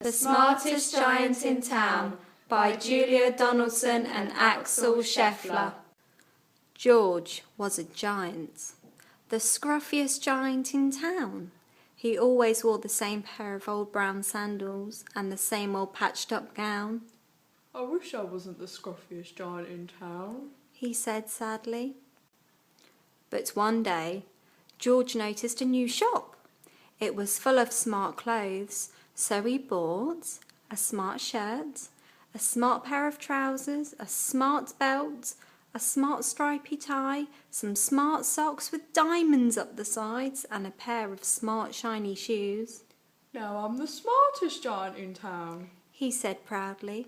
The Smartest Giant in Town by Julia Donaldson and Axel Scheffler. George was a giant, the scruffiest giant in town. He always wore the same pair of old brown sandals and the same old patched up gown. I wish I wasn't the scruffiest giant in town, he said sadly. But one day, George noticed a new shop. It was full of smart clothes, so he bought a smart shirt, a smart pair of trousers, a smart belt, a smart stripy tie, some smart socks with diamonds up the sides, and a pair of smart shiny shoes. Now I'm the smartest giant in town, he said proudly.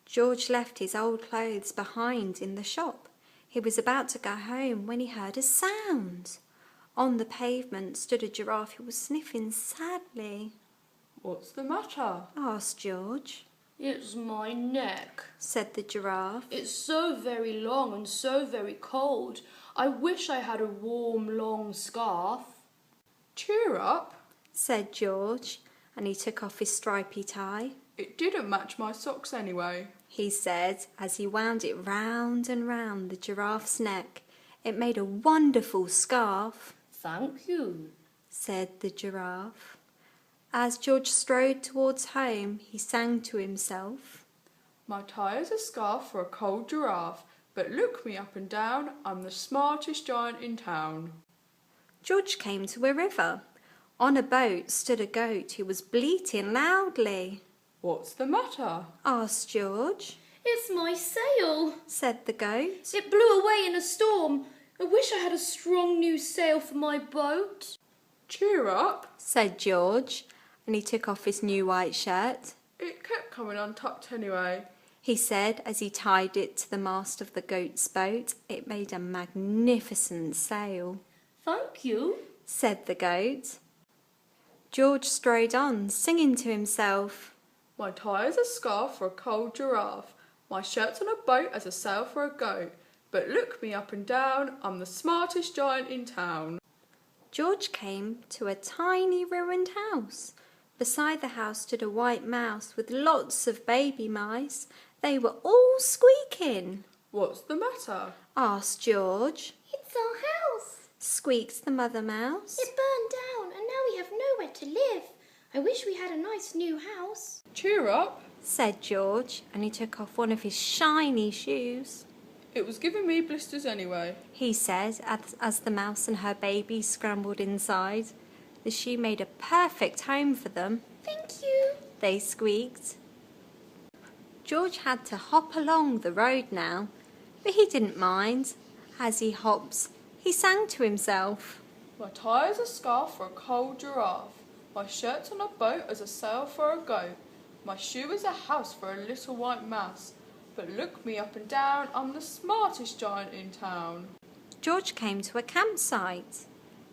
George left his old clothes behind in the shop. He was about to go home when he heard a sound. On the pavement stood a giraffe who was sniffing sadly. What's the matter? asked George. It's my neck, said the giraffe. It's so very long and so very cold. I wish I had a warm, long scarf. Cheer up, said George, and he took off his stripy tie. It didn't match my socks anyway, he said as he wound it round and round the giraffe's neck. It made a wonderful scarf. Thank you, said the giraffe. As George strode towards home, he sang to himself. My tie is a scarf for a cold giraffe, but look me up and down, I'm the smartest giant in town. George came to a river. On a boat stood a goat who was bleating loudly. What's the matter? asked George. It's my sail, said the goat. It blew away in a storm. I wish I had a strong new sail for my boat. Cheer up, said George, and he took off his new white shirt. It kept coming untucked anyway, he said as he tied it to the mast of the goat's boat. It made a magnificent sail. Thank you, said the goat. George strode on, singing to himself. My tie is a scarf for a cold giraffe. My shirt's on a boat as a sail for a goat. But look me up and down, I'm the smartest giant in town. George came to a tiny ruined house. Beside the house stood a white mouse with lots of baby mice. They were all squeaking. What's the matter? asked George. It's our house, squeaked the mother mouse. It burned down and now we have nowhere to live. I wish we had a nice new house. Cheer up, said George, and he took off one of his shiny shoes. It was giving me blisters anyway, he said as the mouse and her baby scrambled inside. The shoe made a perfect home for them. Thank you, they squeaked. George had to hop along the road now, but he didn't mind. As he hopped, he sang to himself. My tie is a scarf for a cold giraffe. My shirt's on a boat as a sail for a goat. My shoe is a house for a little white mouse. But look me up and down, I'm the smartest giant in town. George came to a campsite.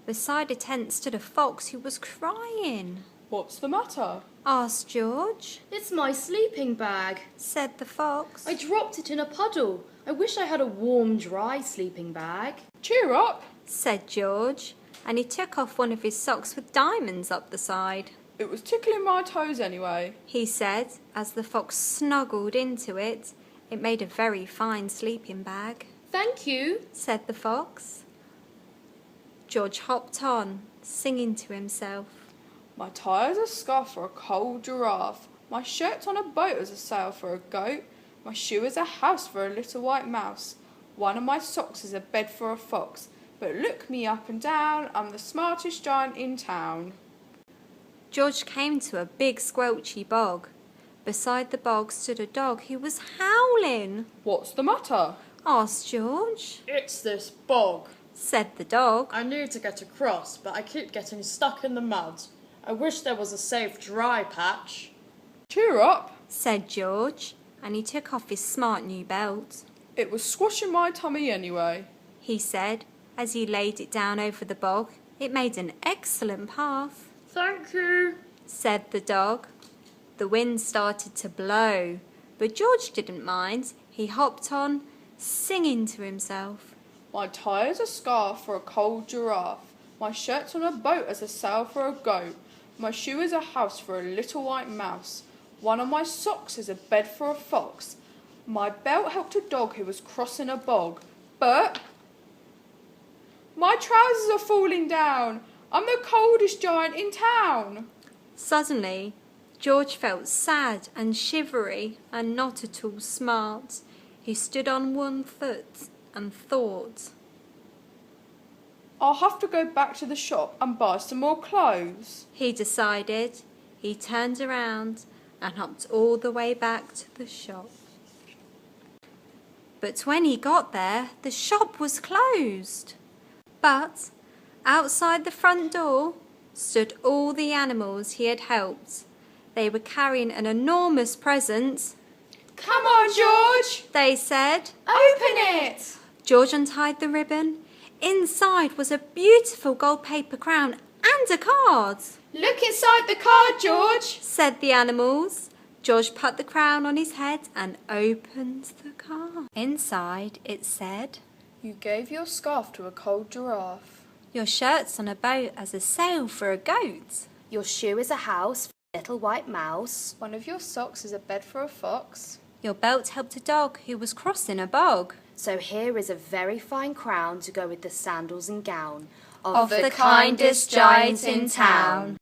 Beside a tent stood a fox who was crying. What's the matter? asked George. It's my sleeping bag, said the fox. I dropped it in a puddle. I wish I had a warm, dry sleeping bag. Cheer up, said George, and he took off one of his socks with diamonds up the side. It was tickling my toes anyway, he said as the fox snuggled into it. It made a very fine sleeping bag. Thank you, said the fox. George hopped on, singing to himself. My tie is a scarf for a cold giraffe. My shirt's on a boat as a sail for a goat. My shoe is a house for a little white mouse. One of my socks is a bed for a fox. But look me up and down, I'm the smartest giant in town. George came to a big squelchy bog. Beside the bog stood a dog who was howling. What's the matter? asked George. It's this bog, said the dog. I need to get across, but I keep getting stuck in the mud. I wish there was a safe dry patch. Cheer up, said George, and he took off his smart new belt. It was squashing my tummy anyway, he said as he laid it down over the bog. It made an excellent path. Thank you, said the dog. The wind started to blow, but George didn't mind. He hopped on, singing to himself. My tie is a scarf for a cold giraffe. My shirt's on a boat as a sail for a goat. My shoe is a house for a little white mouse. One of my socks is a bed for a fox. My belt helped a dog who was crossing a bog. But my trousers are falling down. I'm the coldest giant in town. Suddenly, George felt sad and shivery and not at all smart. He stood on one foot and thought, I'll have to go back to the shop and buy some more clothes. He decided. He turned around and hopped all the way back to the shop. But when he got there, the shop was closed. But outside the front door stood all the animals he had helped. They were carrying an enormous present. Come on, George. They said. Open it. George untied the ribbon. Inside was a beautiful gold paper crown and a card. Look inside the card, George, said the animals. George put the crown on his head and opened the card. Inside it said, You gave your scarf to a cold giraffe. Your shirt's on a boat as a sail for a goat. Your shoe is a house for a little white mouse. One of your socks is a bed for a fox. Your belt helped a dog who was crossing a bog. So here is a very fine crown to go with the sandals and gown Of the kindest giant in town.